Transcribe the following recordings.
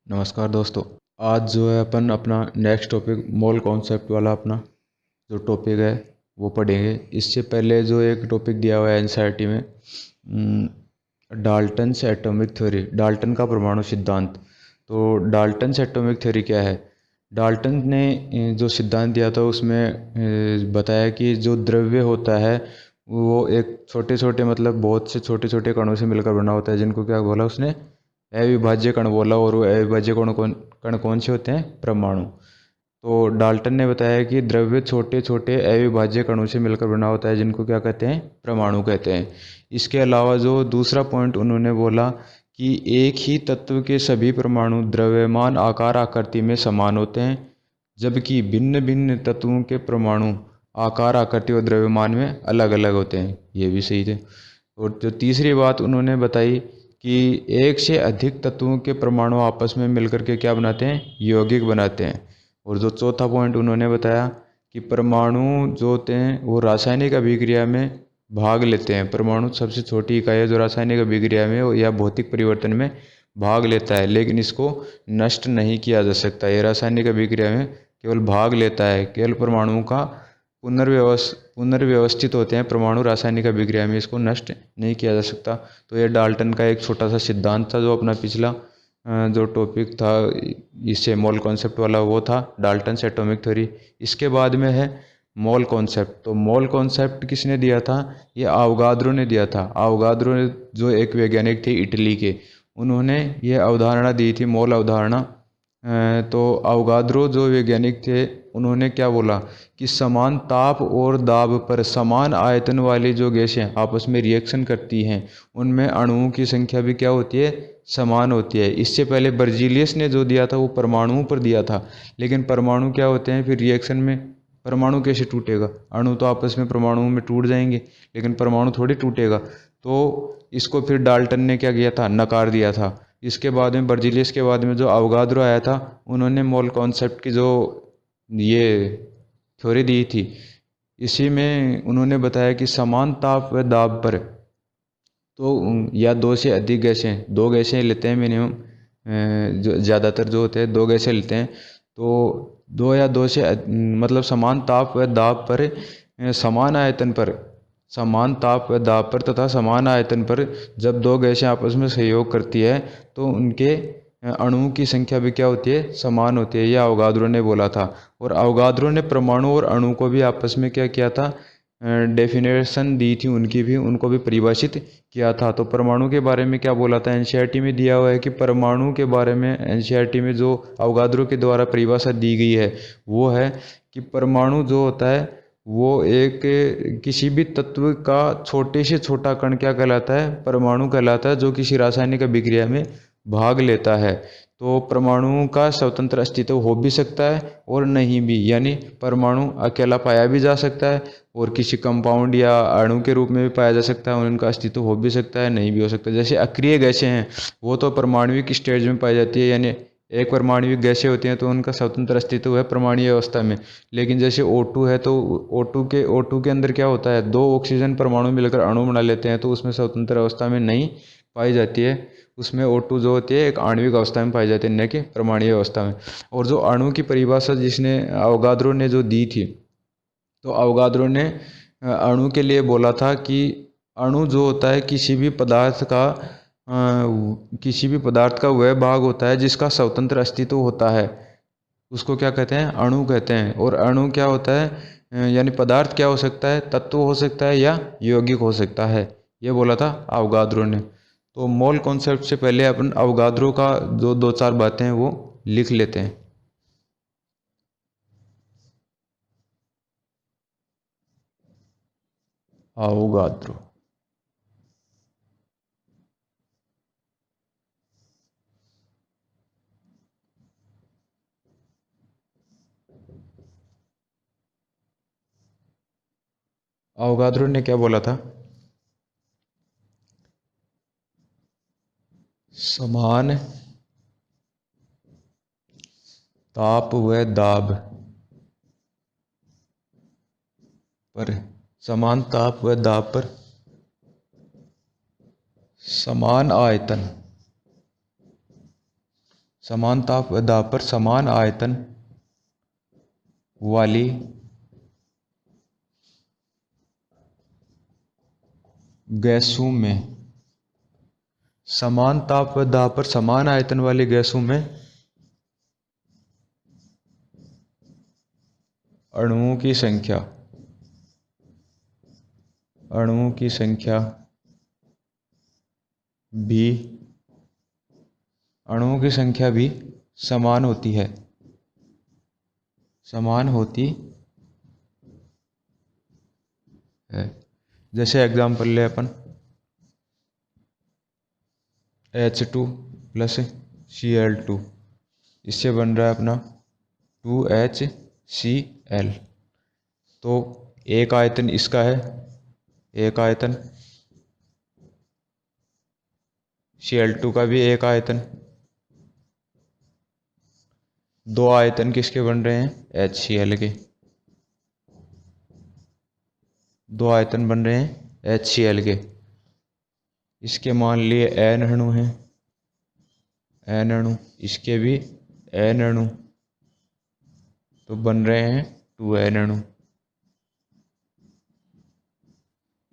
नमस्कार दोस्तों। आज जो है अपन अपना नेक्स्ट टॉपिक मोल कॉन्सेप्ट वाला अपना जो टॉपिक है वो पढ़ेंगे। इससे पहले जो एक टॉपिक दिया हुआ है एनसीईआरटी में, डाल्टन्स एटॉमिक थ्योरी, डाल्टन का परमाणु सिद्धांत। तो डाल्टन्स एटॉमिक थ्योरी क्या है? डाल्टन ने जो सिद्धांत दिया था उसमें बताया कि जो द्रव्य होता है वो एक छोटे छोटे मतलब बहुत से छोटे छोटे कणों से मिलकर बना होता है, जिनको क्या बोला उसने? अविभाज्य कण बोला। और वो अविभाज्य कण कौन से होते हैं? परमाणु। तो डाल्टन ने बताया कि द्रव्य छोटे छोटे अविभाज्य कणों से मिलकर बना होता है, जिनको क्या कहते हैं? परमाणु कहते हैं। इसके अलावा जो दूसरा पॉइंट उन्होंने बोला कि एक ही तत्व के सभी परमाणु द्रव्यमान आकार आकृति में समान होते हैं, जबकि भिन्न भिन्न तत्वों के परमाणु आकार आकृति और द्रव्यमान में अलग अलग होते हैं। ये भी सही थे। और जो तीसरी बात उन्होंने बताई कि एक से अधिक तत्वों के परमाणु आपस में मिलकर के क्या बनाते हैं? यौगिक बनाते हैं। और जो चौथा पॉइंट उन्होंने बताया कि परमाणु जो होते हैं वो रासायनिक अभिक्रिया में भाग लेते हैं। परमाणु सबसे छोटी इकाई है जो रासायनिक अभिक्रिया में या भौतिक परिवर्तन में भाग लेता है, लेकिन इसको नष्ट नहीं किया जा सकता। ये रासायनिक अभिक्रिया में केवल भाग लेता है। केवल परमाणुओं का पुनर्व्यवस्थित होते हैं परमाणु रासायनिक अभिक्रिया में, इसको नष्ट नहीं किया जा सकता। तो ये डाल्टन का एक छोटा सा सिद्धांत था जो अपना पिछला जो टॉपिक था इससे मोल कॉन्सेप्ट वाला, वो था डाल्टन्स एटॉमिक थ्योरी। इसके बाद में है मोल कॉन्सेप्ट। तो मोल कॉन्सेप्ट किसने दिया था? ये अवगाद्रो ने दिया था। अवगाद्रो जो एक वैज्ञानिक थे इटली के, उन्होंने ये अवधारणा दी थी, मोल अवधारणा। तो अवगाद्रो जो वैज्ञानिक थे उन्होंने क्या बोला कि समान ताप और दाब पर समान आयतन वाली जो गैसें आपस में रिएक्शन करती हैं उनमें अणुओं की संख्या भी क्या होती है? समान होती है। इससे पहले बर्जीलियस ने जो दिया था वो परमाणुओं पर दिया था, लेकिन परमाणु क्या होते हैं फिर रिएक्शन में? परमाणु कैसे टूटेगा? अणु तो आपस में परमाणुओं में टूट जाएंगे, लेकिन परमाणु थोड़ी टूटेगा। तो इसको फिर डाल्टन ने क्या किया था? नकार दिया था। इसके बाद में बर्जीलियस के बाद में जो अवगाद्रो आया था, उन्होंने मोल कॉन्सेप्ट की जो ये थ्योरी दी थी, इसी में उन्होंने बताया कि समान ताप व दाब पर तो या दो से अधिक गैसें, दो गैसें लेते हैं मिनिमम, जो ज़्यादातर जो होते हैं दो गैसें लेते हैं। तो दो या दो से मतलब समान ताप व दाब पर समान आयतन पर, समान ताप व दाब पर तथा समान आयतन पर जब दो गैसें आपस में सहयोग करती है तो उनके अणुओं की संख्या भी क्या होती है? समान होती है। यह अवगाद्रो ने बोला था। और अवगाद्रो ने परमाणु और अणु को भी आपस में क्या किया था? डेफिनेशन दी थी उनकी भी, उनको भी परिभाषित किया था। तो परमाणु के बारे में क्या बोला था? एनसीईआरटी में दिया हुआ है कि परमाणु के बारे में एनसीईआरटी में जो अवगाद्रो के द्वारा परिभाषा दी गई है वो है कि परमाणु जो होता है वो एक किसी भी तत्व का छोटे से छोटा कण क्या कहलाता है? परमाणु कहलाता है, जो किसी रासायनिक अभिक्रिया में भाग लेता है। तो परमाणुओं का स्वतंत्र अस्तित्व हो भी सकता है और नहीं भी, यानी परमाणु अकेला पाया भी जा सकता है और किसी कंपाउंड या अणु के रूप में भी पाया जा सकता है, और उनका अस्तित्व हो भी सकता है, नहीं भी हो सकता। जैसे अक्रिय गैसें हैं वो तो परमाणविक स्टेज में पाई जाती है, यानी एक परमाणविक गैसें होती हैं तो उनका स्वतंत्र अस्तित्व है परमाणु अवस्था में। लेकिन जैसे O2 है तो O2 के अंदर क्या होता है? दो ऑक्सीजन परमाणु मिलकर अणु बना लेते हैं, तो उसमें स्वतंत्र अवस्था में नहीं पाई जाती है। उसमें O2 जो होती है एक आणविक अवस्था में पाई जाती है, न कि परमाणु अवस्था में। और जो अणु की परिभाषा जिसने अवगाद्रो ने जो दी थी, तो अवगाद्रो ने अणु के लिए बोला था कि अणु जो होता है किसी भी पदार्थ का वह भाग होता है जिसका स्वतंत्र अस्तित्व होता है, उसको क्या कहते हैं? अणु कहते हैं। और अणु क्या होता है? यानी पदार्थ क्या हो सकता है? तत्व हो सकता है या यौगिक हो सकता है। ये बोला था अवगाद्रो ने। तो मोल कॉन्सेप्ट से पहले अपन अवगाद्रो का जो दो चार बातें हैं वो लिख लेते हैं। अवगाद्रो। अवगाद्रो ने क्या बोला था? समान ताप व दाब पर, समान ताप व दाब पर समान आयतन, समान ताप व दाब पर समान आयतन वाली गैसों में, समान ताप व दाब पर समान आयतन वाली गैसों में अणुओं की संख्या भी अणुओं की संख्या भी समान होती है, जैसे एग्जाम्पल ले अपन H2 प्लस Cl2, इससे बन रहा है अपना 2HCl। तो एक आयतन इसका है, एक आयतन Cl2 का भी एक आयतन, दो आयतन किसके बन रहे हैं HCl के, दो आयतन बन रहे हैं HCl के। इसके मान लिए N अणु हैं, N अणु, इसके भी N अणु, तो बन रहे हैं 2N अणु।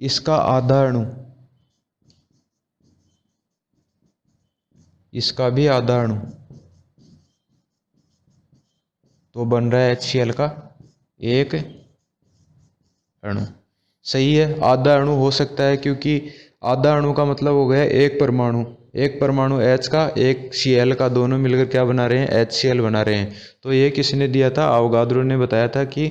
इसका आधा अणु, इसका भी आधा अणु, तो बन रहा है HCl का एक अणु। सही है, आधा अणु हो सकता है क्योंकि आधा अणु का मतलब हो गया एक परमाणु, एक परमाणु H का एक Cl का, दोनों मिलकर क्या बना रहे हैं HCl बना रहे हैं। तो ये किसने दिया था, अवोगाद्रो ने बताया था कि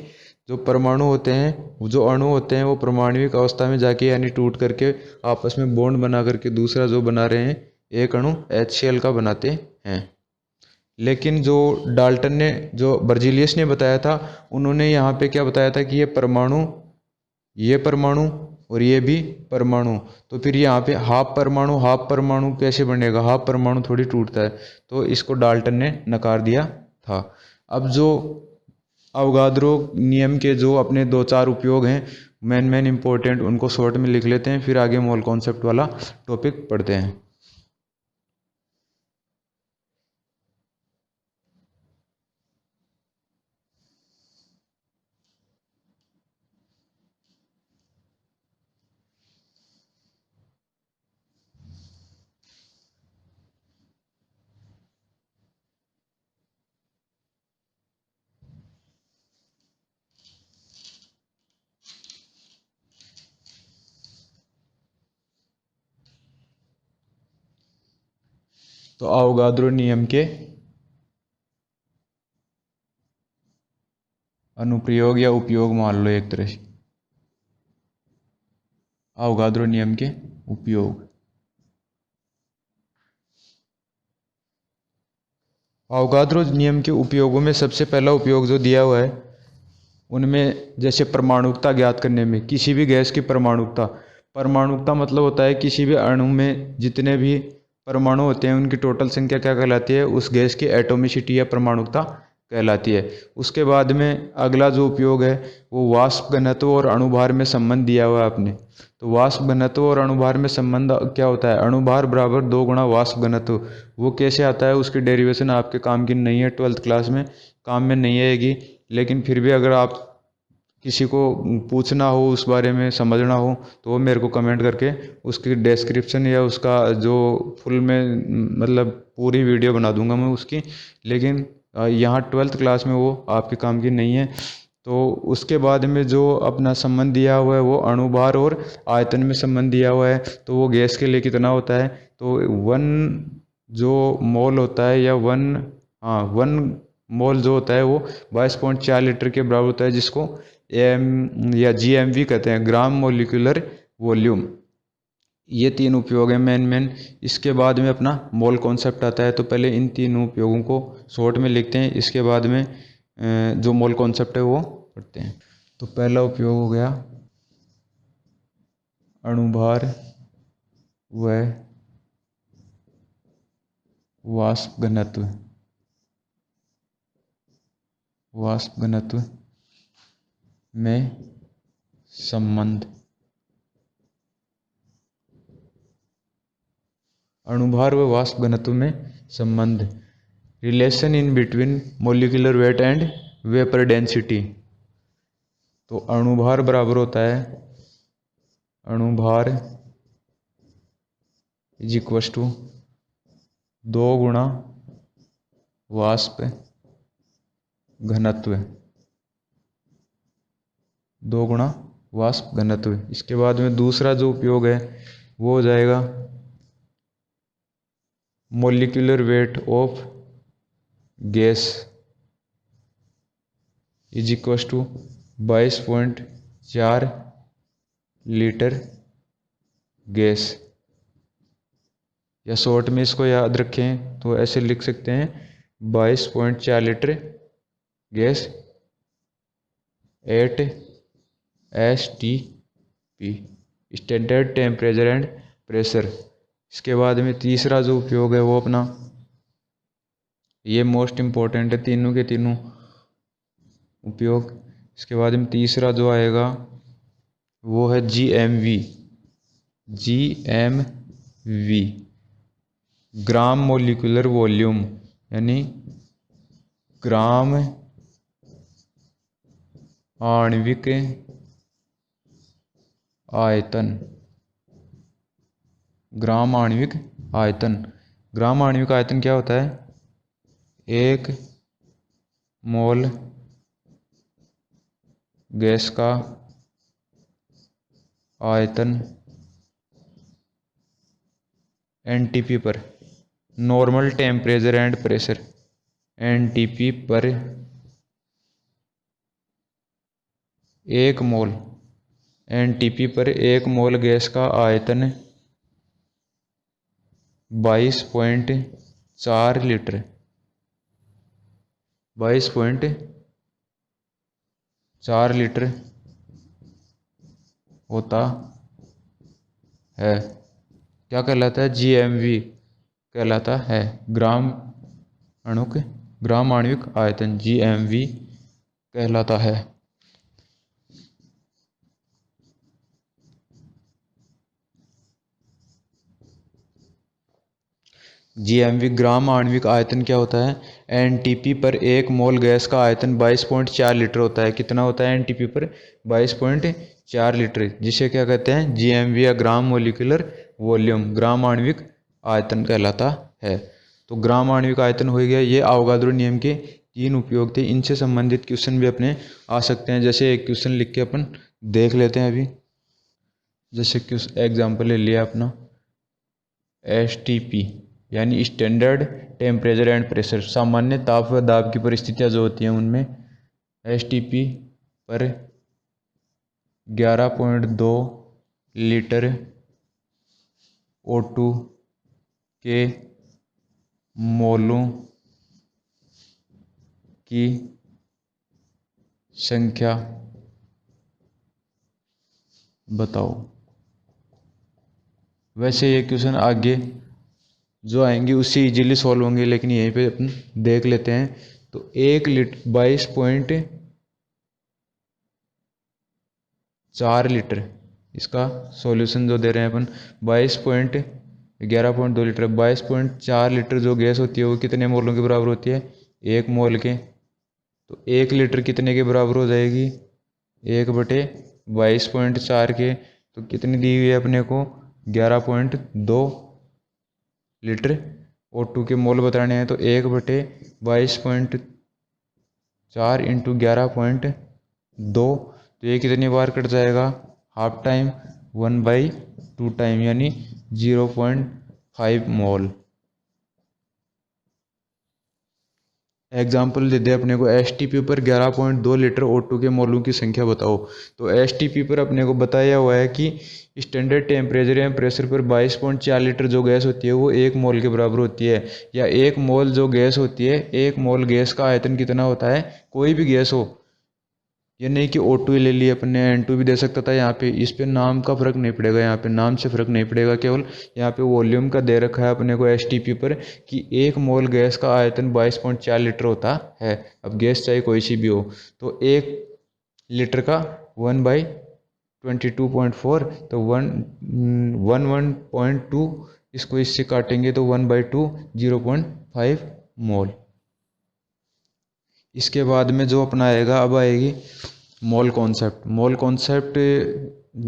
जो परमाणु होते हैं, जो अणु होते हैं, वो परमाणविक अवस्था में जाके यानी टूट करके आपस में बॉन्ड बना करके दूसरा जो बना रहे हैं एक अणु HCl का बनाते हैं। लेकिन जो डाल्टन ने, जो बर्जीलियस ने बताया था, उन्होंने यहाँ पे क्या बताया था कि ये परमाणु और ये भी परमाणु, तो फिर यहाँ पे हाफ परमाणु कैसे बनेगा, हाफ परमाणु थोड़ी टूटता है, तो इसको डाल्टन ने नकार दिया था। अब जो अवोगाद्रो नियम के जो अपने दो चार उपयोग हैं मेन इंपॉर्टेंट, उनको शॉर्ट में लिख लेते हैं, फिर आगे मोल कॉन्सेप्ट वाला टॉपिक पढ़ते हैं। तो अवोगाद्रो नियम के अनुप्रयोग या उपयोग मान लो एक तरह से, अवोगाद्रो नियम के उपयोग। अवोगाद्रो नियम के उपयोगों में सबसे पहला उपयोग जो दिया हुआ है उनमें जैसे परमाणुकता ज्ञात करने में, किसी भी गैस की परमाणुकता मतलब होता है किसी भी अणु में जितने भी परमाणु होते हैं उनकी टोटल संख्या क्या कहलाती है, उस गैस की एटोमिसिटी या परमाणुकता कहलाती है। उसके बाद में अगला जो उपयोग है वो वाष्प घनत्व और अणुभार में संबंध दिया हुआ है आपने। तो वाष्प घनत्व और अणुभार में संबंध क्या होता है, अणुभार बराबर 2 गुणा वाष्प घनत्व। वो कैसे आता है, उसकी डेरिवेशन आपके काम की नहीं है, 12th क्लास में काम में नहीं आएगी, लेकिन फिर भी अगर आप किसी को पूछना हो, उस बारे में समझना हो, तो वो मेरे को कमेंट करके उसकी डिस्क्रिप्शन या उसका जो फुल में मतलब पूरी वीडियो बना दूंगा मैं उसकी, लेकिन यहाँ 12th क्लास में वो आपके काम की नहीं है। तो उसके बाद में जो अपना संबंध दिया हुआ है वो अणुभार और आयतन में संबंध दिया हुआ है। तो वो गैस के लिए कितना होता है, तो 1 जो मोल होता है या 1 मोल जो होता है वो 22.4 लीटर के बराबर होता है, जिसको एम या GMV कहते हैं, ग्राम मोलिकुलर वॉल्यूम। ये 3 उपयोग हैं मेन। इसके बाद में अपना मोल कॉन्सेप्ट आता है। तो पहले इन तीनों उपयोगों को शॉर्ट में लिखते हैं, इसके बाद में जो मोल कॉन्सेप्ट है वो पढ़ते हैं। तो पहला उपयोग हो गया अणुभार व वाष्प घनत्व में संबंध। अणुभार व वाष्प घनत्व में संबंध relation in between molecular weight and vapour density. तो अणुभार बराबर होता है, अणुभार इज इक्वल टू 2 गुणा वाष्प घनत्व, 2 गुणा वाष्प घनत्व। इसके बाद में दूसरा जो उपयोग है वो हो जाएगा molecular weight of gas is equal to 22.4 litre gas, या शॉर्ट में इसको याद रखें तो ऐसे लिख सकते हैं 22.4 litre gas at STP, standard temperature and pressure. इसके बाद में तीसरा जो उपयोग है वो अपना, ये मोस्ट इम्पोर्टेंट है तीनों के तीनों उपयोग। इसके बाद में तीसरा जो आएगा वो है GMV, GMV gram molecular volume, यानी ग्राम आणविक आयतन, ग्राम आणविक आयतन। ग्राम आणविक आयतन क्या होता है? 1 मोल गैस का आयतन NTP पर, normal temperature and pressure, NTP पर 1 मोल, NTP पर 1 मोल गैस का आयतन 22.4 लीटर, 22.4 लीटर होता है। क्या कहलाता है? GMV कहलाता है, ग्राम आणविक आयतन, GMV कहलाता है। GMV ग्राम आणविक आयतन क्या होता है? NTP पर 1 मोल गैस का आयतन 22.4 लीटर होता है। कितना होता है NTP पर? 22.4 लीटर, जिसे क्या कहते हैं? GMV या ग्राम मोलिकुलर वॉल्यूम, ग्राम आणविक आयतन कहलाता है। तो ग्राम आणविक आयतन हो गया। ये अवोगाद्रो नियम के 3 उपयोग थे। इनसे संबंधित क्वेश्चन भी अपने आ सकते हैं। जैसे एक क्वेश्चन लिख के अपन देख लेते हैं अभी। जैसे एग्जाम्पल ले लिया अपना STP, यानी स्टैंडर्ड टेम्परेचर एंड प्रेशर, सामान्य ताप व दाब की परिस्थितियाँ जो होती हैं उनमें STP पर 11.2 लीटर O2 के मोलों की संख्या बताओ। वैसे ये क्वेश्चन आगे जो आएंगे उससे इजीली सॉल्व होंगे, लेकिन यहीं पे अपन देख लेते हैं। तो 1 लीटर 22.4 लीटर, इसका सॉल्यूशन जो दे रहे हैं अपन 11.2 लीटर, 22.4 लीटर जो गैस होती है वो कितने मोलों के बराबर होती है? 1 मोल के। तो 1 लीटर कितने के बराबर हो जाएगी? 1/22.4 के। तो कितनी दी हुई है अपने को? 11.2 लीटर O2 के मोल बताने हैं। तो 1/22.4 इंटू 11.2, तो ये कितनी बार कट जाएगा? हाफ टाइम, 1/2 टाइम, यानी 0.5 मोल। एग्जाम्पल दे दे अपने को, STP पर 11.2 लीटर O2 के मोलों की संख्या बताओ। तो STP पर अपने को बताया हुआ है कि स्टैंडर्ड टेम्परेचर या प्रेशर पर 22.4 लीटर जो गैस होती है वो 1 मोल के बराबर होती है। या 1 मोल जो गैस होती है, 1 मोल गैस का आयतन कितना होता है? कोई भी गैस हो, ये नहीं कि O2 ले लिया अपने, N2 भी दे सकता था। यहाँ पे इस पे नाम का फर्क नहीं पड़ेगा, यहाँ पे नाम से फर्क नहीं पड़ेगा, केवल यहाँ पे वॉल्यूम का दे रखा है अपने को STP पर कि 1 मोल गैस का आयतन 22.4 लीटर होता है। अब गैस चाहे कोई सी भी हो, तो 1 लीटर का 1/22.4, तो 1.2, इसको इससे काटेंगे तो 1/2 0.5 मोल। इसके बाद में जो अपना आएगा, अब आएगी मोल कॉन्सेप्ट। मोल कॉन्सेप्ट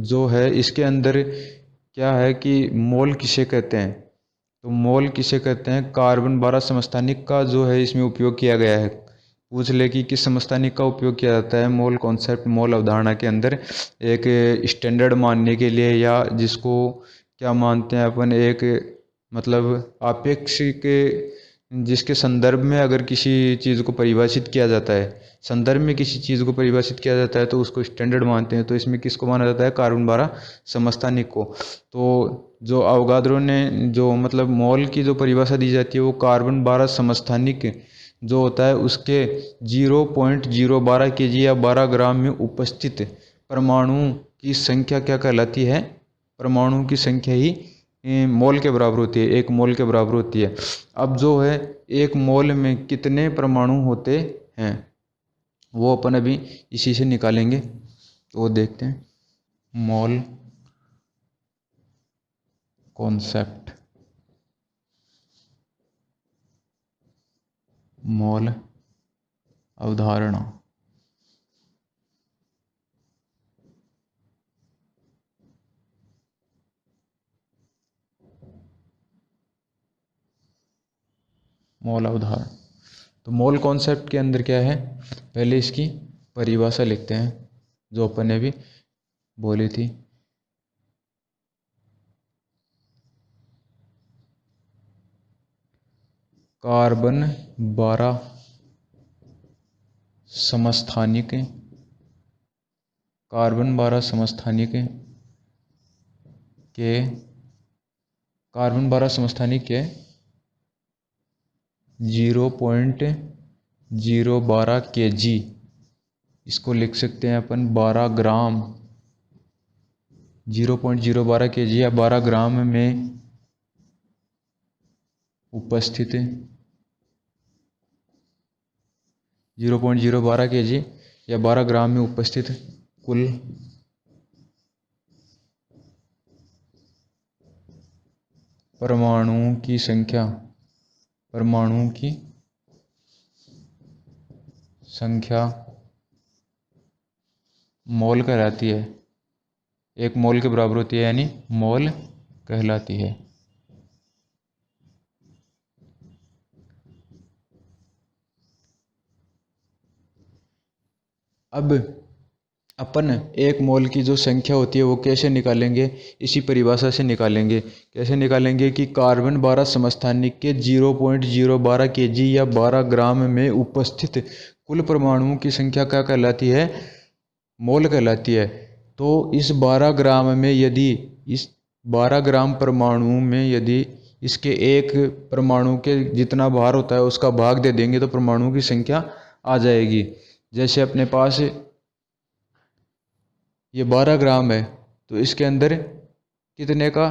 जो है इसके अंदर क्या है कि मोल किसे कहते हैं, तो मोल किसे कहते हैं, कार्बन 12 समस्थानिक का जो है इसमें उपयोग किया गया है। पूछ ले कि किस समस्थानिक का उपयोग किया जाता है मोल कॉन्सेप्ट, मोल अवधारणा के अंदर, एक स्टैंडर्ड मानने के लिए, या जिसको क्या मानते हैं अपन, एक मतलब आपेक्षिक, जिसके संदर्भ में अगर किसी चीज़ को परिभाषित किया जाता है, संदर्भ में किसी चीज़ को परिभाषित किया जाता है तो उसको स्टैंडर्ड मानते हैं। तो इसमें किसको माना जाता है, कार्बन 12 समस्थानिक को। तो जो अवगाद्रो ने जो मतलब मोल की जो परिभाषा दी जाती है, वो कार्बन 12 समस्थानिक जो होता है उसके 0.012 kg या 12 ग्राम में उपस्थित परमाणु की संख्या क्या कहलाती है, परमाणु की संख्या ही मोल के बराबर होती है, एक मोल के बराबर होती है। अब जो है एक मोल में कितने परमाणु होते हैं वो अपन अभी इसी से निकालेंगे, तो वो देखते हैं। मोल कॉन्सेप्ट, मोल अवधारणा। मोल अवधारणा, तो मोल कॉन्सेप्ट के अंदर क्या है, पहले इसकी परिभाषा लिखते हैं जो अपन ने भी बोली थी। कार्बन 12 समस्थानिक, कार्बन 12 समस्थानिक के, कार्बन 12 समस्थानिक के 0.012 kg, इसको लिख सकते हैं अपन 12 ग्राम, 0.012 kg या 12 ग्राम में उपस्थित, 0.012 kg या 12 ग्राम में उपस्थित कुल परमाणुओं की संख्या, परमाणुओं की संख्या मोल कहलाती है, एक मोल के बराबर होती है, यानी मोल कहलाती है। अब अपन एक मोल की जो संख्या होती है वो कैसे निकालेंगे, इसी परिभाषा से निकालेंगे। कैसे निकालेंगे कि कार्बन 12 समस्थानिक के 0.012 kg या 12 ग्राम में उपस्थित कुल परमाणुओं की संख्या क्या कहलाती है, मोल कहलाती है। तो इस 12 ग्राम में यदि, इस 12 ग्राम परमाणु में यदि इसके एक परमाणु के जितना भार होता है उसका भाग दे देंगे तो परमाणुओं की संख्या आ जाएगी। जैसे अपने पास ये 12 ग्राम है तो इसके अंदर कितने का,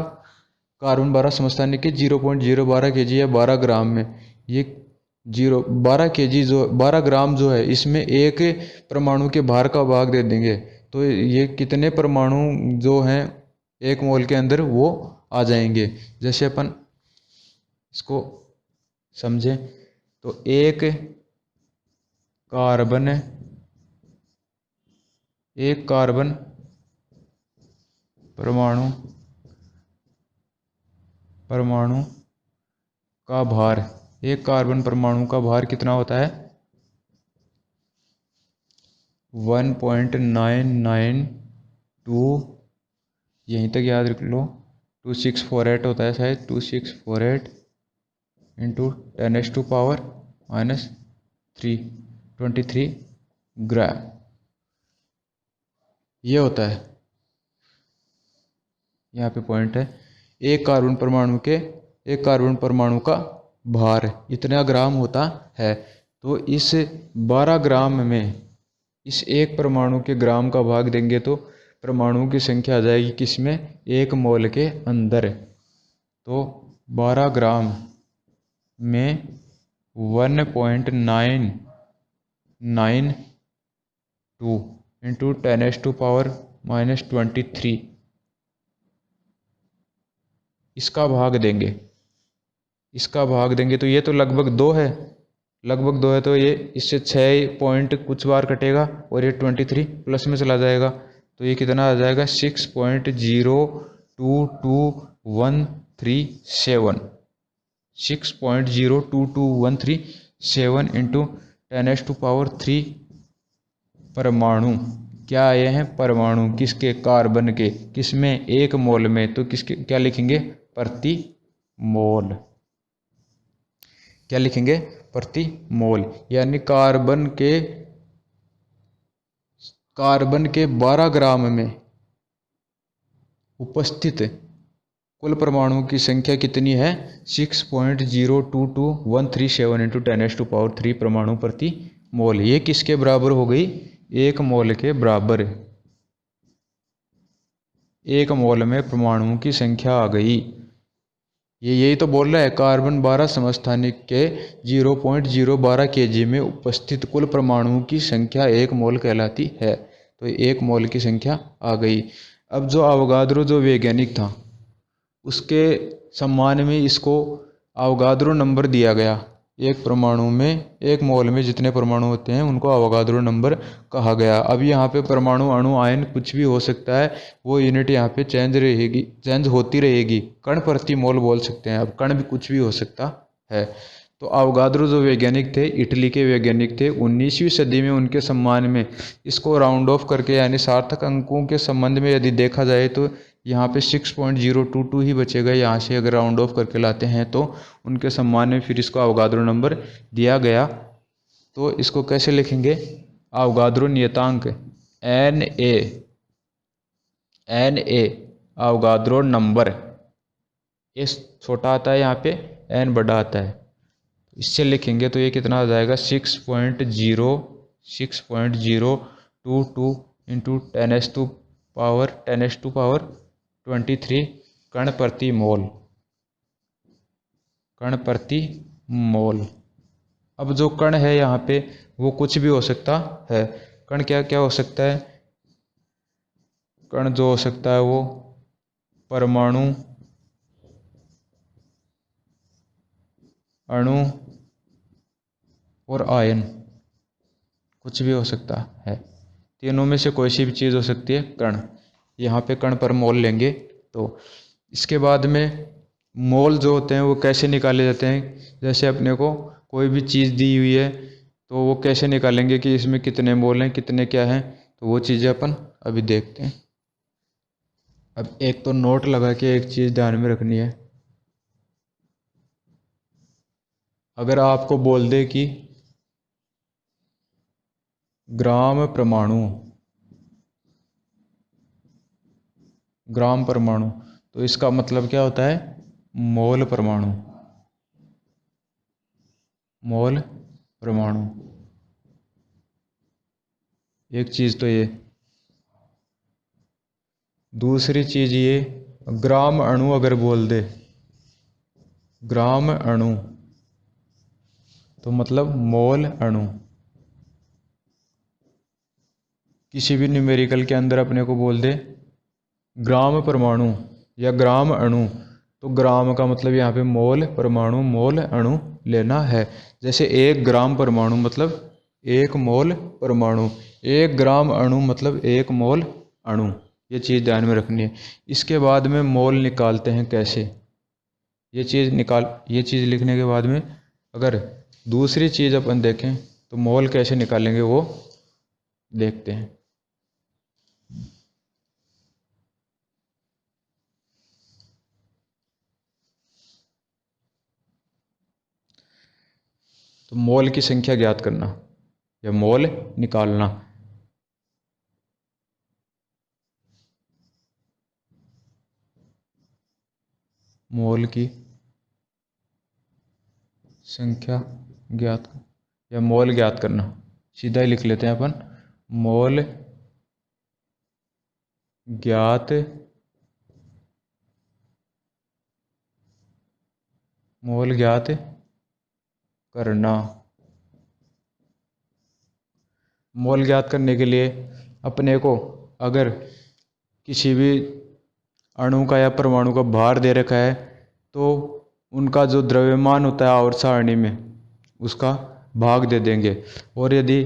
कार्बन 12 समस्थानिक के 0.012 kg या 12 ग्राम में, ये 12 kg जो 12 ग्राम जो है इसमें एक परमाणु के भार का भाग दे देंगे तो ये कितने परमाणु जो हैं एक मोल के अंदर वो आ जाएंगे। जैसे अपन इसको समझें तो एक कार्बन परमाणु का भार, एक कार्बन परमाणु का भार कितना होता है, 1.992, यहीं तक याद रख लो, 2648 होता है शायद, 2648 इंटू 10⁻³ 23 ग्राम, ये होता है। यहाँ पे पॉइंट है, एक कार्बन परमाणु का भार इतना ग्राम होता है। तो इस 12 ग्राम में इस एक परमाणु के ग्राम का भाग देंगे तो परमाणुओं की संख्या आ जाएगी किसमें, एक मोल के अंदर। तो 12 ग्राम में 1.992 इंटू 10⁻⁻23 इसका भाग देंगे, इसका भाग देंगे तो ये तो लगभग 2 है, लगभग 2 है तो ये इससे 6 पॉइंट कुछ बार कटेगा और ये 23 प्लस में चला जाएगा, तो ये कितना आ जाएगा 6.02213 6.02213 इंटू 10⁻³ परमाणु। क्या आए हैं? परमाणु। किसके? कार्बन के। किसमें? 1 मोल में। तो किसके क्या लिखेंगे? प्रति मोल। क्या लिखेंगे? प्रति मोल। यानी कार्बन के 12 ग्राम में उपस्थित कुल परमाणुओं की संख्या कितनी है? 6.02213 इंटू 10⁻³ परमाणु प्रति मोल। ये किसके बराबर हो गई? 1 मोल के बराबर। 1 मोल में परमाणुओं की संख्या आ गई। ये यही तो बोल रहा है, कार्बन 12 समस्थानिक के 0.012 kg में उपस्थित कुल परमाणुओं की संख्या 1 मोल कहलाती है। तो 1 मोल की संख्या आ गई। अब जो अवोगाद्रो जो वैज्ञानिक था, उसके सम्मान में इसको अवोगाद्रो नंबर दिया गया। एक परमाणु में, 1 मोल में जितने परमाणु होते हैं उनको अवोगाद्रो नंबर कहा गया। अब यहाँ पे परमाणु, अणु, आयन कुछ भी हो सकता है, वो यूनिट यहाँ पे चेंज होती रहेगी। कण प्रति मोल बोल सकते हैं। अब कण भी कुछ भी हो सकता है। तो अवोगाद्रो जो वैज्ञानिक थे, इटली के वैज्ञानिक थे, 19वीं सदी में उनके सम्मान में इसको राउंड ऑफ करके, यानी सार्थक अंकों के संबंध में यदि देखा जाए तो यहाँ पे 6.022 ही बचेगा। यहाँ से अगर राउंड ऑफ करके लाते हैं तो उनके सम्मान में फिर इसको अवोगाद्रो नंबर दिया गया। तो इसको कैसे लिखेंगे? अवोगाद्रो नियतांक Na अवोगाद्रो नंबर। एस छोटा आता है यहाँ पे, एन बड़ा आता है। इससे लिखेंगे तो ये कितना आ जाएगा? 6.022 इंटू 10⁻23 कण प्रति मोल। कण प्रति मोल। अब जो कण है यहाँ पे वो कुछ भी हो सकता है। कण क्या क्या हो सकता है? कण जो हो सकता है वो परमाणु, अणु और आयन, कुछ भी हो सकता है। तीनों में से कोई सी भी चीज़ हो सकती है कण। यहाँ पे कण पर मोल लेंगे। तो इसके बाद में मोल जो होते हैं वो कैसे निकाले जाते हैं? जैसे अपने को कोई भी चीज़ दी हुई है तो वो कैसे निकालेंगे कि इसमें कितने मोल हैं, कितने क्या हैं, तो वो चीज़ें अपन अभी देखते हैं। अब एक तो नोट लगा के एक चीज़ ध्यान में रखनी है। अगर आपको बोल दे कि ग्राम परमाणु, तो इसका मतलब क्या होता है? मोल परमाणु। मोल परमाणु। एक चीज़ तो ये। दूसरी चीज़ ये, ग्राम अणु अगर बोल दे, ग्राम अणु, तो मतलब मोल अणु। किसी भी न्यूमेरिकल के अंदर अपने को बोल दे ग्राम परमाणु या ग्राम अणु, तो ग्राम का मतलब यहाँ पे मोल, परमाणु मोल, अणु लेना है। जैसे 1 ग्राम परमाणु मतलब 1 मोल परमाणु, 1 ग्राम अणु मतलब 1 मोल अणु। ये चीज़ ध्यान में रखनी है। इसके बाद में मोल निकालते हैं कैसे? ये चीज़ लिखने के बाद में अगर दूसरी चीज़ अपन देखें तो मोल कैसे निकालेंगे वो देखते हैं। तो मोल की संख्या ज्ञात करना या मोल निकालना। मोल की संख्या ज्ञात या मोल ज्ञात करना, सीधा ही लिख लेते हैं अपन। मोल ज्ञात करना। मोल ज्ञात करने के लिए अपने को अगर किसी भी अणु का या परमाणु का भार दे रखा है तो उनका जो द्रव्यमान होता है आवर्त सारणी में, उसका भाग दे देंगे। और यदि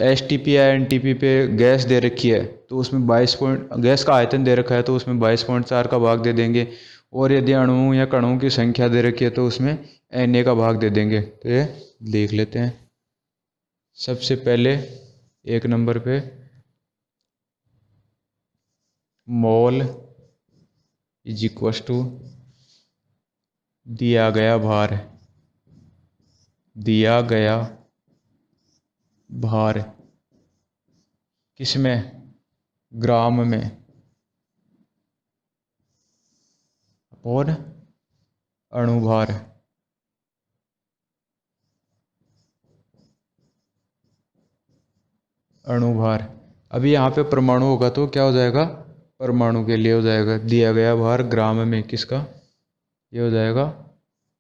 एसटीपी या एनटीपी पे गैस दे रखी है तो उसमें 22 पॉइंट, गैस का आयतन दे रखा है तो उसमें 22.4 का भाग दे देंगे। और यदि अणुओं या कणों की संख्या दे रखी है तो उसमें Na का भाग दे देंगे। तो ये देख लेते हैं। सबसे पहले 1 नंबर पे मोल इज इक्वस टू दिया गया भार, दिया गया भार किसमें, ग्राम में, और अणुभार, अणुभार। अभी यहाँ पे परमाणु होगा तो क्या हो जाएगा, परमाणु के लिए हो जाएगा दिया गया भार ग्राम में किसका, ये हो जाएगा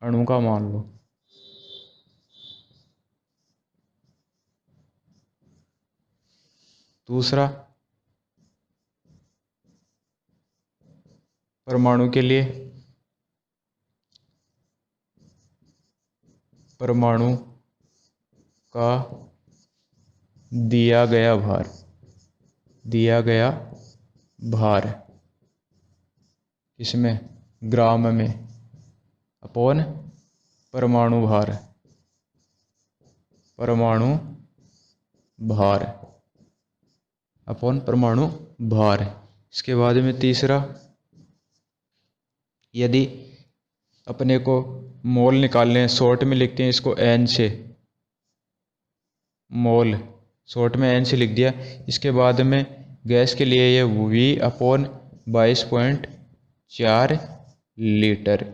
अणु का मान लो। दूसरा परमाणु के लिए, परमाणु का दिया गया भार, दिया गया भार किसमें, ग्राम में, अपॉन परमाणु भार, परमाणु भार अपॉन परमाणु भार। इसके बाद में तीसरा, यदि अपने को मोल निकालने हैं, शॉर्ट में लिखते हैं इसको एन से, मोल शॉर्ट में एन से लिख दिया। इसके बाद में गैस के लिए ये V अपॉन 22.4 लीटर,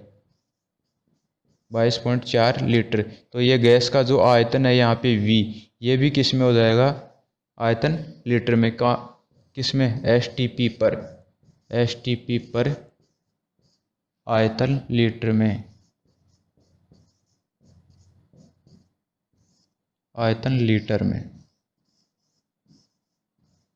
22.4 लीटर। तो ये गैस का जो आयतन है यहाँ पे V, ये भी किस में हो जाएगा, आयतन लीटर में, का किस में, एसटीपी पर, एसटीपी पर आयतन लीटर में, आयतन लीटर में।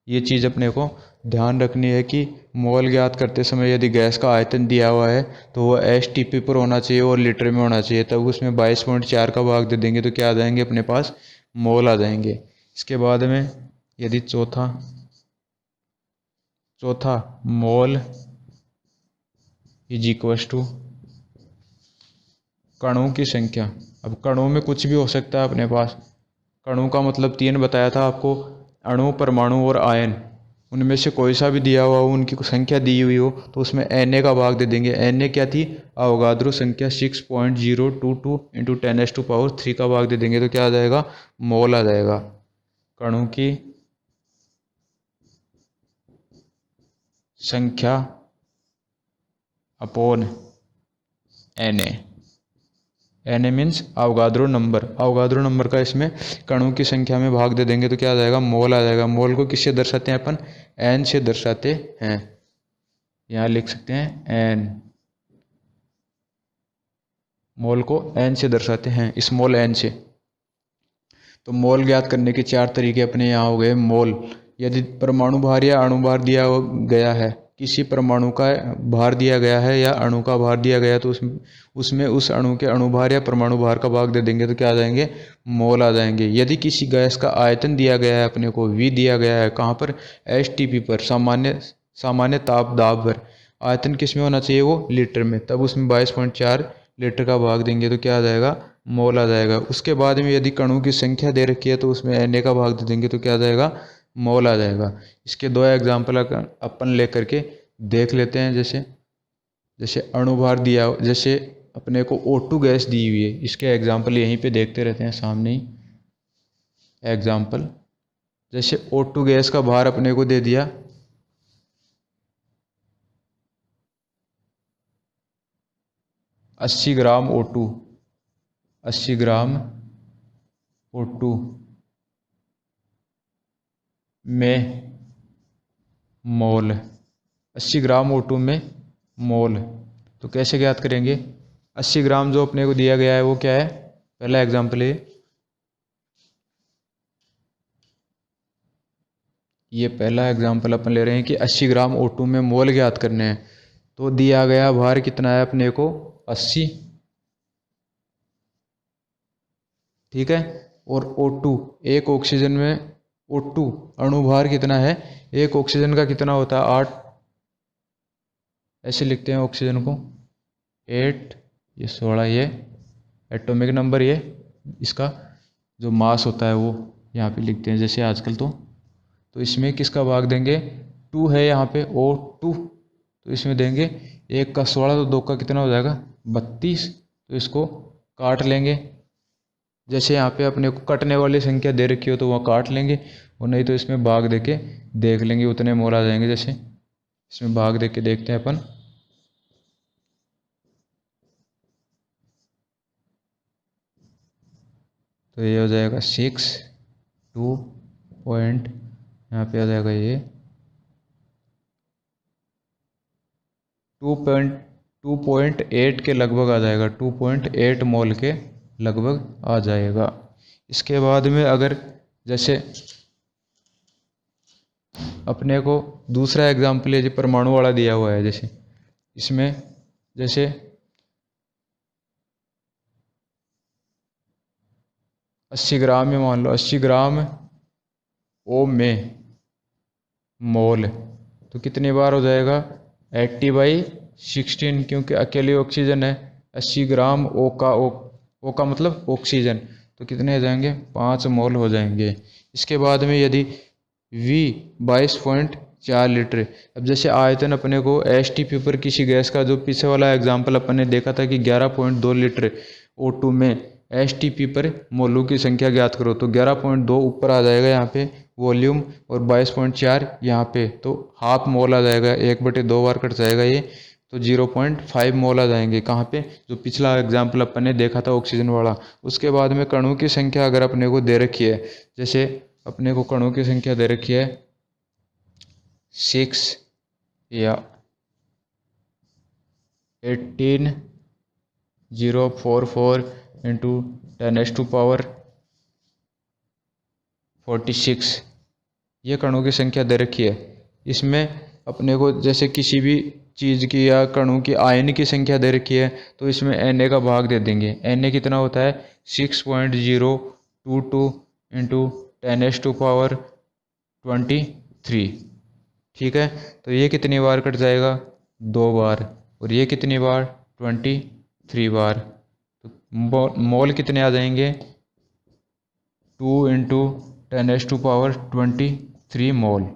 ये चीज़ अपने को ध्यान रखनी है कि मोल ज्ञात करते समय यदि गैस का आयतन दिया हुआ है तो वो एसटीपी पर होना चाहिए और लीटर में होना चाहिए। तब उसमें 22.4 का भाग दे देंगे तो क्या आ जाएंगे अपने पास, मोल आ जाएंगे। इसके बाद में यदि चौथा मोल इज इक्वस टू कणों की संख्या। अब कणों में कुछ भी हो सकता है अपने पास, कणों का मतलब 3 बताया था आपको, अणु, परमाणु और आयन। उनमें से कोई सा भी दिया हुआ हो, उनकी संख्या दी हुई हो तो उसमें Na का भाग दे देंगे। Na क्या थी, अवगाद्रो संख्या 6.022 इंटू 10⁻³ का भाग दे देंगे तो क्या आ जाएगा, मोल आ जाएगा। कणों की संख्या upon Na, Na means Avogadro number, Avogadro number का इसमें कणों की संख्या में भाग दे देंगे तो क्या आ जाएगा, मोल आ जाएगा। मोल को किससे दर्शाते हैं अपन, N से दर्शाते हैं। यहाँ लिख सकते हैं N, मोल को N से दर्शाते हैं, स्मॉल n से। तो मोल ज्ञात करने के 4 तरीके अपने यहाँ हो गए। मोल, यदि परमाणु भार या अणु भार दिया गया है, किसी परमाणु का भार दिया गया है या अणु का भार दिया गया है तो उसमें उस अणु के अणुभार या परमाणु भार का भाग दे देंगे तो क्या आ जाएंगे, मोल आ जाएंगे। यदि किसी गैस का आयतन दिया गया है, अपने को V दिया गया है, कहाँ पर, एसटीपी पर, सामान्य ताप दाब पर, आयतन किस में होना चाहिए, वो लीटर में, तब उसमें 22.4 लीटर का भाग देंगे तो क्या आ जाएगा, मोल आ जाएगा। उसके बाद में यदि कणों की संख्या दे रखी है तो उसमें Na का भाग दे देंगे तो क्या आ जाएगा, मोल आ जाएगा। इसके 2 एग्जाम्पल अपन लेकर के देख लेते हैं। जैसे अणुभार दिया, जैसे अपने को O2 गैस दी हुई है, इसके एग्जाम्पल यहीं पे देखते रहते हैं सामने ही एग्जाम्पल। जैसे O2 गैस का भार अपने को दे दिया 80 ग्राम O2, 80 ग्राम O2 में मोल, 80 ग्राम O2 में मोल। तो कैसे ज्ञात करेंगे, 80 ग्राम जो अपने को दिया गया है वो क्या है, पहला एग्जाम्पल है ये, पहला एग्जाम्पल अपन ले रहे हैं कि 80 ग्राम O2 में मोल ज्ञात करने हैं। तो दिया गया भार कितना है अपने को, 80, ठीक है। और O2, एक ऑक्सीजन में O2 अणुभार कितना है, एक ऑक्सीजन का कितना होता है 8, ऐसे लिखते हैं ऑक्सीजन को 8, ये 16, ये एटॉमिक नंबर, ये इसका जो मास होता है वो यहाँ पे लिखते हैं जैसे आजकल। तो इसमें किसका भाग देंगे, 2 है यहाँ पे O2, तो इसमें देंगे 1 का 16, तो 2 का कितना हो जाएगा 32, तो इसको काट लेंगे। जैसे यहाँ पे अपने को कटने वाली संख्या दे रखी हो तो वह काट लेंगे, और नहीं तो इसमें भाग दे के देख लेंगे, उतने मोल आ जाएंगे। जैसे इसमें भाग दे के देखते हैं अपन, तो ये हो जाएगा 6, 2 पॉइंट, यहाँ पे आ जाएगा ये 2.8 के लगभग आ जाएगा, 2.8 मोल के लगभग आ जाएगा। इसके बाद में अगर जैसे अपने को दूसरा एग्जाम्पल है जो परमाणु वाला दिया हुआ है, जैसे इसमें जैसे 80 ग्राम में, मान लो 80 ग्राम ओ में मोल, तो कितनी बार हो जाएगा 80/16, क्योंकि अकेली ऑक्सीजन है। 80 ग्राम ओ का मतलब ऑक्सीजन, तो कितने हो जाएंगे 5 मोल हो जाएंगे। इसके बाद में यदि V 22.4 लीटर, अब जैसे आयतन अपने को STP पर किसी गैस का, जो पीछे वाला एग्जाम्पल अपन ने देखा था कि 11.2 लीटर O2 में STP पर मोलों की संख्या ज्ञात करो, तो 11.2 ऊपर आ जाएगा यहाँ पे वॉल्यूम, और 22.4 यहाँ पे, तो हाफ मोल आ जाएगा, 1/2 बार कट जाएगा ये, तो 0.5 मोल आ जाएंगे। कहाँ पे, जो पिछला एग्जाम्पल अपन ने देखा था ऑक्सीजन वाला। उसके बाद में कणों की संख्या अगर अपने को दे रखी है, जैसे अपने को कणों की संख्या दे रखी है 6 या 18044 इंटू 10⁻46, ये कणों की संख्या दे रखी है। इसमें अपने को जैसे किसी भी चीज़ की या कणों की आयन की संख्या दे रखी है, तो इसमें Na का भाग दे देंगे। Na कितना होता है 6.022 इंटू 10⁻23, ठीक है। तो ये कितनी बार कट जाएगा 2 बार, और ये कितनी बार 23 बार, तो मोल कितने आ जाएंगे 2 इंटू 10⁻23 मोल।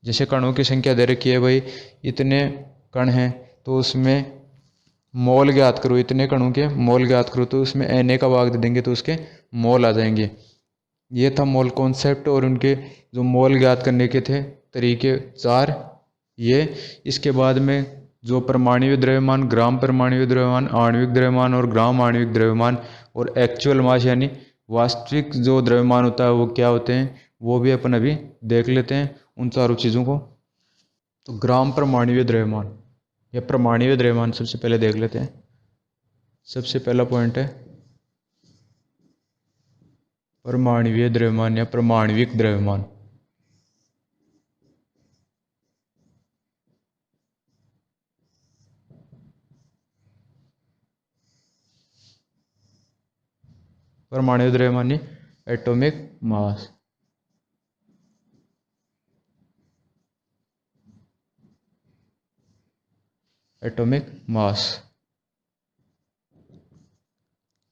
जैसे कणों की संख्या दे रखी है भाई, इतने कण हैं, तो उसमें मोल ज्ञात करो, इतने कणों के मोल ज्ञात करो, तो उसमें Na का भाग दे देंगे, तो उसके मोल आ जाएंगे। ये था मोल कॉन्सेप्ट, और उनके जो मोल ज्ञात करने के थे तरीके 4 ये। इसके बाद में जो परमाणु द्रव्यमान, ग्राम परमाणु द्रव्यमान, आणविक द्रव्यमान और ग्राम आणविक द्रव्यमान, और एक्चुअल मास यानी वास्तविक जो द्रव्यमान होता है वो क्या होते हैं, वो भी अपन अभी देख लेते हैं उन चारों चीज़ों को। तो ग्राम परमाणु द्रव्यमान या परमाणु द्रव्यमान सबसे पहले देख लेते हैं। सबसे पहला पॉइंट है परमाणुवीय द्रव्यमान या परमाणविक द्रव्यमान। परमाणु द्रव्यमान एटॉमिक मास। एटॉमिक मास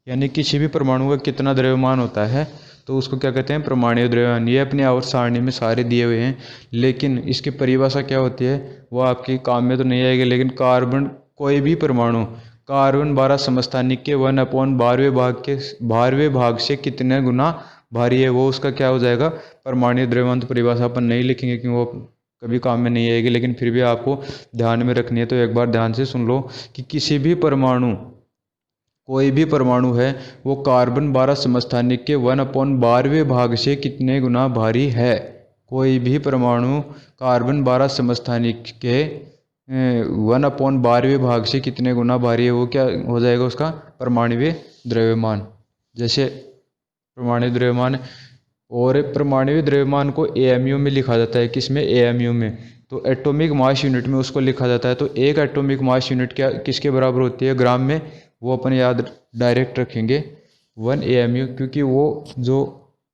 यानी किसी भी परमाणु का कितना द्रव्यमान होता है, तो उसको क्या कहते हैं परमाणु द्रव्यमान। ये अपनी आवर्त सारणी में सारे दिए हुए हैं, लेकिन इसकी परिभाषा क्या होती है वो आपके काम में तो नहीं आएगी। लेकिन कार्बन, कोई भी परमाणु कार्बन 12 समस्थानिक के 1/12वें भाग से कितने गुना भारी है, वो उसका क्या हो जाएगा परमाणु द्रव्यमान। तो परिभाषा अपन नहीं लिखेंगे क्योंकि वो कभी काम में नहीं आएगी, लेकिन फिर भी आपको ध्यान में रखनी है। तो एक बार ध्यान से सुन लो कि किसी भी परमाणु, कोई भी परमाणु है वो कार्बन 12 समस्थानिक के 1/12वें भाग से कितने गुना भारी है। कोई भी परमाणु कार्बन 12 समस्थानिक के 1/12वें भाग से कितने गुना भारी है, वो क्या हो जाएगा उसका परमाणुवीय द्रव्यमान। जैसे परमाणु द्रव्यमान, और परमाणुवीय द्रव्यमान को AMU में लिखा जाता है। किसमें, AMU में। तो एटॉमिक मास यूनिट में उसको लिखा जाता है। तो एक एटॉमिक मास यूनिट क्या किसके बराबर होती है ग्राम में, वो अपन याद डायरेक्ट रखेंगे 1 AMU, क्योंकि वो जो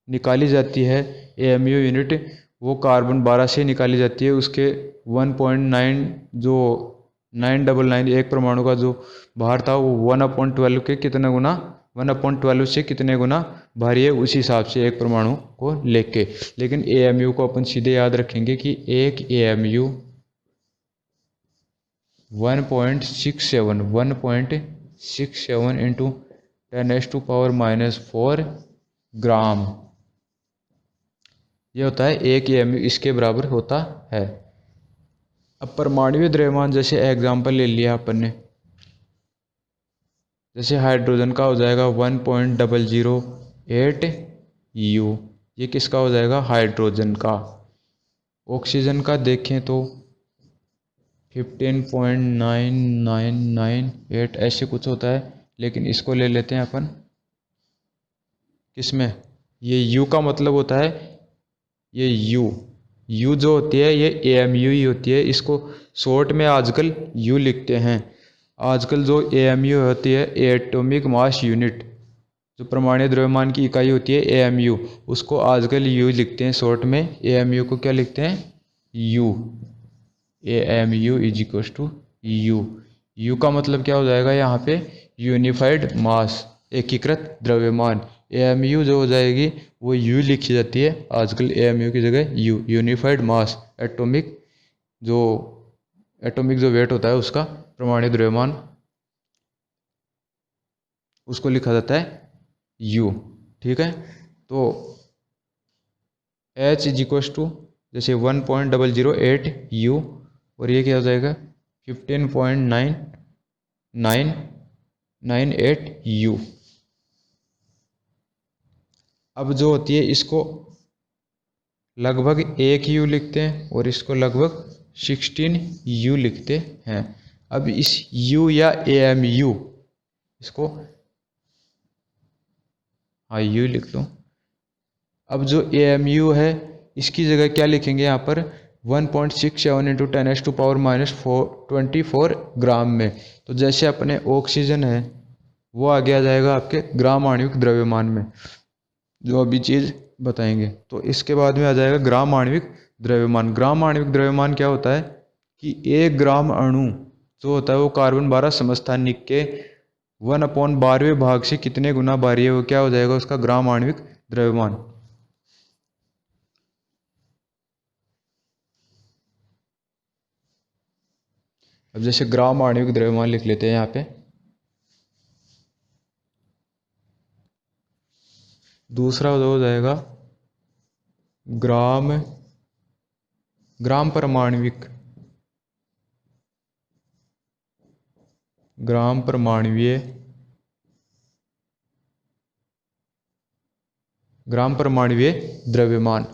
निकाली जाती है AMU यूनिट वो कार्बन 12 से निकाली जाती है। उसके 1.9 जो 999 एक परमाणु का जो भार था वो 1/12 के कितने गुना 1/12 से कितने गुना भारी है, उसी हिसाब से एक परमाणु को लेके। लेकिन AMU को अपन सीधे याद रखेंगे कि एक AMU 1.67 इंटू 10⁻⁻⁴ ग्राम ये होता है। एक AMU इसके बराबर होता है। अब परमाणु द्रव्यमान जैसे एग्जाम्पल ले लिया अपन ने, जैसे हाइड्रोजन का हो जाएगा 1.008 U, ये किसका हो जाएगा, हाइड्रोजन का। ऑक्सीजन का देखें तो 15.9998 ऐसे कुछ होता है, लेकिन इसको ले लेते हैं अपन किसमें, ये U का मतलब होता है, ये U जो होती है ये AMU ही होती है। इसको शॉर्ट में आजकल U लिखते हैं। आजकल जो AMU होती है एटॉमिक मास यूनिट, जो परमाणु द्रव्यमान की इकाई होती है AMU, उसको आजकल U लिखते हैं शॉर्ट में। AMU को क्या लिखते हैं, U। AMU is equal to U का मतलब क्या हो जाएगा यहाँ पे, यूनिफाइड मास, एकीकृत द्रव्यमान। AMU जो हो जाएगी वो U लिखी जाती है आजकल, AMU की जगह U, यूनिफाइड मास, एटॉमिक जो वेट होता है उसका परमाणु द्रव्यमान, उसको लिखा जाता है U। ठीक है, तो H इज इक्वल टू जैसे 1.008 U, और ये क्या हो जाएगा 15.998 U। अब जो होती है इसको लगभग 1 U लिखते हैं और इसको लगभग 16 U लिखते हैं। अब इस U या AMU इसको U लिख लो। अब जो AMU है इसकी जगह क्या लिखेंगे यहाँ पर 1.67 इंटू 10⁻⁻24 ग्राम में। तो जैसे अपने ऑक्सीजन है वो आगे आ जाएगा आपके ग्राम आणविक द्रव्यमान में, जो अभी चीज़ बताएंगे। तो इसके बाद में आ जाएगा ग्राम आणविक द्रव्यमान। ग्राम आणविक द्रव्यमान क्या होता है कि 1 ग्राम अणु जो होता है वो कार्बन 12 समस्थानिक के 1/12वें भाग से कितने गुना भारी है, वो क्या हो जाएगा उसका ग्राम आणविक द्रव्यमान। अब जैसे ग्राम आणविक द्रव्यमान लिख लेते हैं यहाँ पे। दूसरा हो जाएगा ग्राम परमाणविक, ग्राम परमाणवीय द्रव्यमान।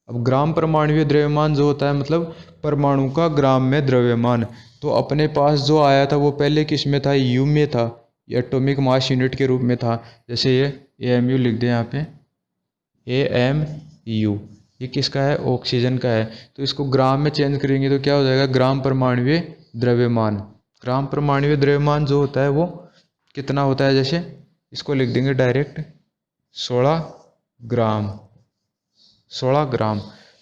अब ग्राम परमाणुवीय द्रव्यमान जो होता है मतलब परमाणु का ग्राम में द्रव्यमान। तो अपने पास जो आया था वो पहले किस में था, U में था, ये एटॉमिक मास यूनिट के रूप में था। जैसे ये AMU लिख दें यहाँ पे, AMU ये किसका है, ऑक्सीजन का है। तो इसको ग्राम में चेंज करेंगे तो क्या हो जाएगा ग्राम परमाणुवीय द्रव्यमान। ग्राम परमाणुवीय द्रव्यमान जो होता है वो कितना होता है, जैसे इसको लिख देंगे डायरेक्ट 16 ग्राम।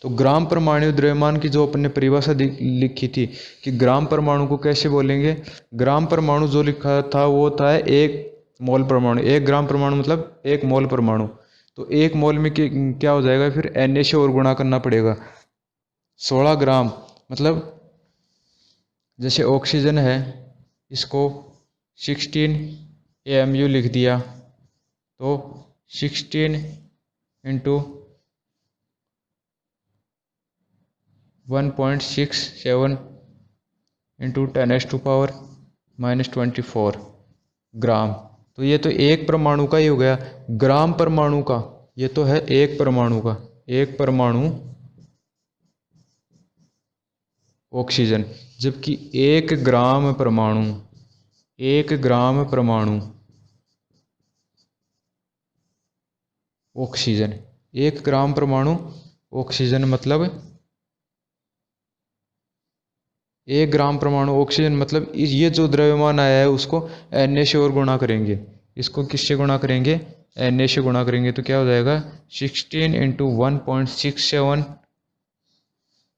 तो ग्राम परमाणु द्रव्यमान की जो अपन ने परिभाषा लिखी थी कि ग्राम परमाणु को कैसे बोलेंगे, ग्राम परमाणु जो लिखा था वो था 1 मोल परमाणु। 1 ग्राम परमाणु मतलब 1 मोल परमाणु। तो 1 मोल में क्या हो जाएगा, फिर Na से और गुणा करना पड़ेगा। 16 ग्राम मतलब जैसे ऑक्सीजन है इसको 16 AMU लिख दिया, तो 16 इंटू 1.67 इंटू 10⁻⁻24 ग्राम। तो ये तो एक परमाणु का ही हो गया। ग्राम परमाणु का ये तो है एक परमाणु ऑक्सीजन, जबकि 1 ग्राम परमाणु ऑक्सीजन। 1 ग्राम परमाणु ऑक्सीजन मतलब 1 ग्राम परमाणु ऑक्सीजन, मतलब ये जो द्रव्यमान आया है उसको Na से और गुणा करेंगे। इसको किससे गुणा करेंगे? Na से गुणा करेंगे तो क्या हो जाएगा? 16 इंटू 1.67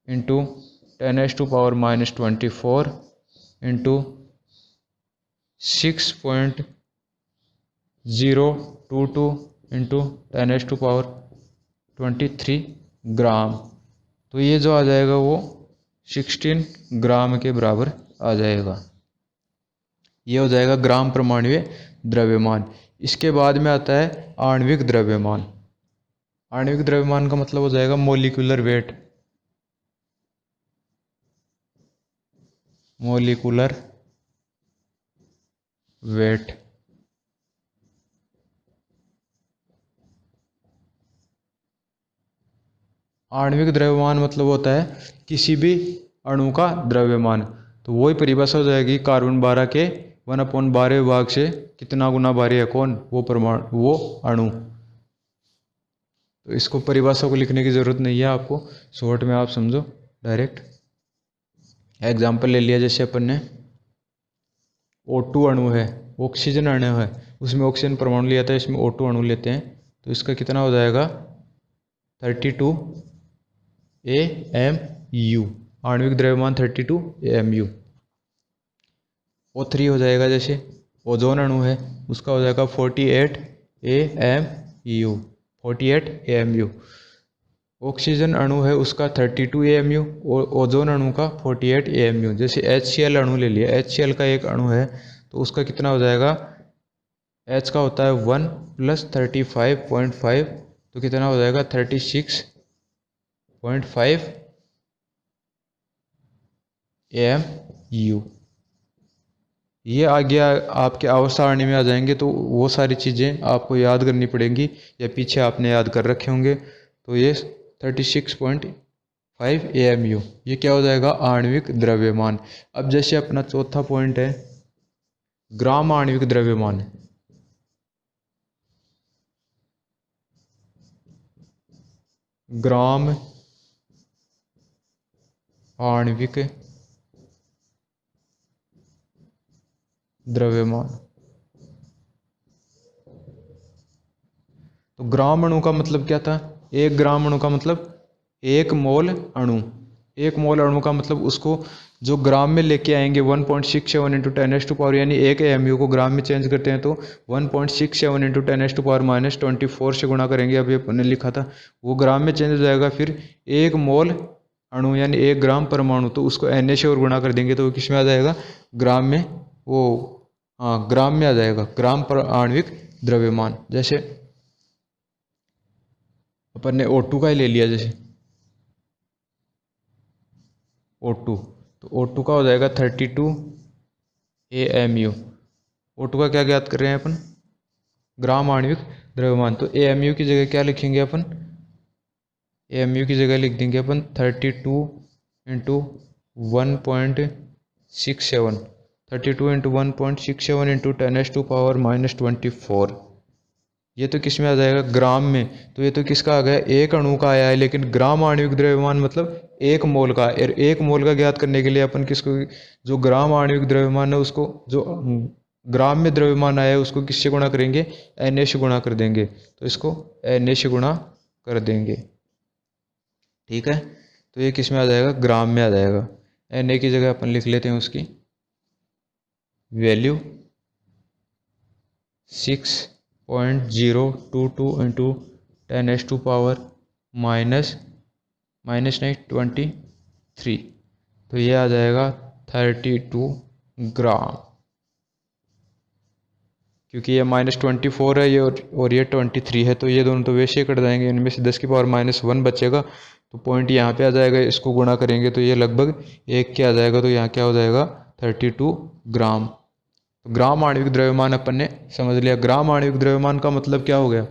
इंटू 10⁻⁻24 इंटू 6.022 इंटू 10⁻23 ग्राम। तो ये जो आ जाएगा वो 16 ग्राम के बराबर आ जाएगा। ये हो जाएगा ग्राम परमाणुवीय द्रव्यमान। इसके बाद में आता है आणविक द्रव्यमान। आणविक द्रव्यमान का मतलब हो जाएगा मोलिकुलर वेट। Molecular weight. आणविक द्रव्यमान मतलब होता है किसी भी अणु का द्रव्यमान। तो वही परिभाषा हो जाएगी कार्बन 12 के 1/12 विभाग से कितना गुना भारी है कौन? वो परमाणु, वो अणु। तो इसको परिभाषा को लिखने की ज़रूरत नहीं है आपको, शॉर्ट में आप समझो डायरेक्ट। एग्जाम्पल ले लिया, जैसे अपन ने O2 अणु है, ऑक्सीजन अणु है, उसमें ऑक्सीजन परमाणु लिया था, इसमें O2 अणु लेते हैं तो इसका कितना हो जाएगा? 32 AMU। आणविक द्रव्यमान 32 AMU। O3 हो जाएगा, जैसे ओजोन अणु है उसका हो जाएगा 48 AMU। 48 AMU। ऑक्सीजन अणु है उसका 32 AMU और ओजोन अणु का 48 AMU। जैसे HCl अणु ले लिया, HCl का एक अणु है तो उसका कितना हो जाएगा? H का होता है 1 + 35.5 तो कितना हो जाएगा? 36.5 AMU। ये आ गया आपके आवर्त सारणी में आ जाएंगे तो वो सारी चीज़ें आपको याद करनी पड़ेंगी या पीछे आपने याद कर रखे होंगे। तो ये 36.5 AMU ये क्या हो जाएगा? आणविक द्रव्यमान। अब जैसे अपना चौथा पॉइंट है ग्राम आणविक द्रव्यमान। ग्राम आणविक द्रव्यमान। तो ग्राम अणु का मतलब क्या था? 1 ग्राम अणु का मतलब 1 मोल अणु। 1 मोल अणु का मतलब उसको जो ग्राम में लेके आएंगे 1.67 इंटू 10⁻⁻, यानी 1 AMU को ग्राम में चेंज करते हैं तो 1.67 इंटू 10⁻⁻24 से गुणा करेंगे। अभी अपन ने लिखा था वो ग्राम में चेंज हो जाएगा। फिर 1 मोल अणु यानी 1 ग्राम परमाणु, तो उसको Na से और गुणा कर देंगे तो वो किस में आ जाएगा? ग्राम में। वो हाँ, ग्राम में आ जाएगा, ग्राम पर आणविक द्रव्यमान। जैसे अपन ने O2 का ही ले लिया, जैसे O2 तो O2 का हो जाएगा 32 AMU। O2 का क्या ज्ञात कर रहे हैं अपन? ग्राम आणविक द्रव्यमान। तो AMU की जगह क्या लिखेंगे अपन? AMU की जगह लिख देंगे अपन 32 इंटू 1.67 32 इंटू 1.67 इंटू 10⁻⁻24। ये तो किस में आ जाएगा? ग्राम में। तो ये तो किसका आ गया? 1 अणु का आया है, लेकिन ग्राम आणविक द्रव्यमान मतलब 1 मोल का। और 1 मोल का ज्ञात करने के लिए अपन किसको, जो ग्राम आणविक द्रव्यमान है उसको, जो ग्राम में द्रव्यमान आया है उसको किससे गुणा करेंगे? Na से गुणा कर देंगे। तो इसको Na से गुणा कर देंगे, ठीक है। तो ये किस में आ जाएगा? ग्राम में आ जाएगा। Na की जगह अपन लिख लेते हैं उसकी वैल्यू 6.022 इंटू 10⁻⁻23। तो ये आ जाएगा 32 ग्राम, क्योंकि ये -24 है ये और ये 23 है, तो ये दोनों तो वैसे ही कट जाएंगे। इनमें से 10⁻⁻1 बचेगा तो पॉइंट यहाँ पे आ जाएगा। इसको गुणा करेंगे तो ये लगभग 1 के आ जाएगा। तो यहाँ क्या हो जाएगा? 32 ग्राम। तो ग्राम आणविक द्रव्यमान अपन ने समझ लिया। ग्राम आणविक द्रव्यमान का मतलब क्या हो गया?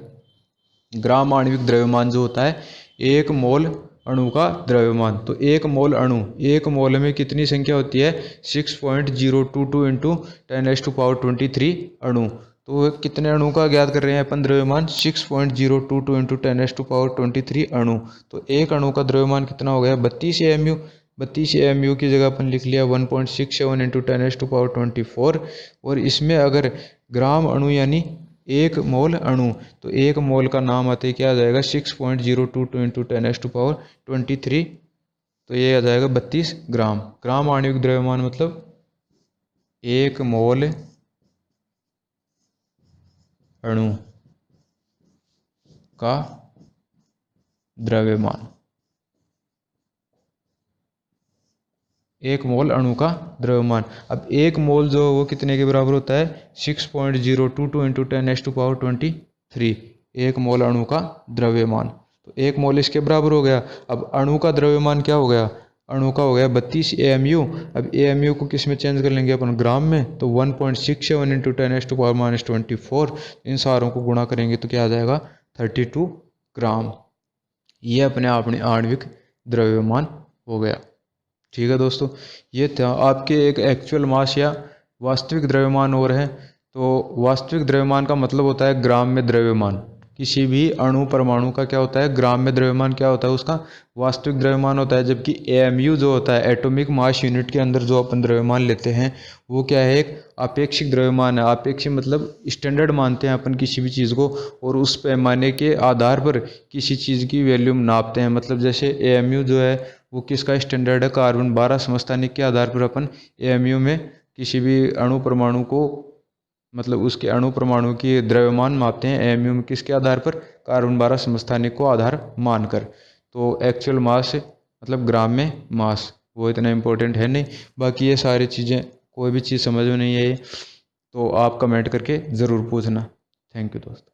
ग्राम आणविक द्रव्यमान जो होता है 1 मोल अणु का द्रव्यमान। तो 1 मोल अणु, 1 मोल में कितनी संख्या होती है? 6.022 इंटू 10⁻23 अणु। तो कितने अणु का ज्ञात कर रहे हैं अपन द्रव्यमान? 6.022 इंटू 10⁻23 अणु। तो 1 अणु का द्रव्यमान कितना हो गया? 32 AMU। 32 AMU की जगह अपन लिख लिया 1.67 × 10⁻24। और इसमें अगर ग्राम अणु यानी 1 मोल अणु, तो 1 मोल का नाम आते ही क्या आ जाएगा 6.022 × 10⁻23। तो ये आ जाएगा 32 ग्राम। ग्राम आणविक द्रव्यमान मतलब 1 मोल अणु का द्रव्यमान, 1 मोल अणु का द्रव्यमान। अब 1 मोल जो वो कितने के बराबर होता है 6.022 × 10⁻23। 1 मोल अणु का द्रव्यमान, तो 1 मोल इसके बराबर हो गया। अब अणु का द्रव्यमान क्या हो गया, अणु का हो गया 32 AMU। अब AMU को किस में चेंज कर लेंगे अपन, ग्राम में, तो 1.67 × 10⁻24। इन सारों को गुणा करेंगे तो क्या आ जाएगा 32 ग्राम। ये अपने आप में आणविक द्रव्यमान हो गया। ठीक है दोस्तों, ये था आपके एक एक्चुअल मास या वास्तविक द्रव्यमान और है। तो वास्तविक द्रव्यमान का मतलब होता है ग्राम में द्रव्यमान। किसी भी अणु परमाणु का क्या होता है, ग्राम में द्रव्यमान क्या होता है, उसका वास्तविक द्रव्यमान होता है। जबकि AMU जो होता है, एटॉमिक मास यूनिट के अंदर जो अपन द्रव्यमान लेते हैं, वो क्या है, एक आपेक्षिक द्रव्यमान है। आपेक्षिक मतलब स्टैंडर्ड मानते हैं अपन किसी भी चीज़ को, और उस पैमाने के आधार पर किसी चीज़ की वैल्यू नापते हैं। मतलब जैसे AMU जो है वो किसका स्टैंडर्ड है, कार्बन 12 समस्थानिक के आधार पर अपन AMU में किसी भी अणु परमाणु को, मतलब उसके अणु परमाणु की द्रव्यमान मापते हैं AMU में किसके आधार पर, कार्बन 12 समस्थानिक को आधार मानकर। तो एक्चुअल मास मतलब ग्राम में मास वो इतना इम्पोर्टेंट है नहीं। बाकी ये सारी चीज़ें, कोई भी चीज़ समझ में नहीं है तो आप कमेंट करके ज़रूर पूछना। थैंक यू दोस्तों।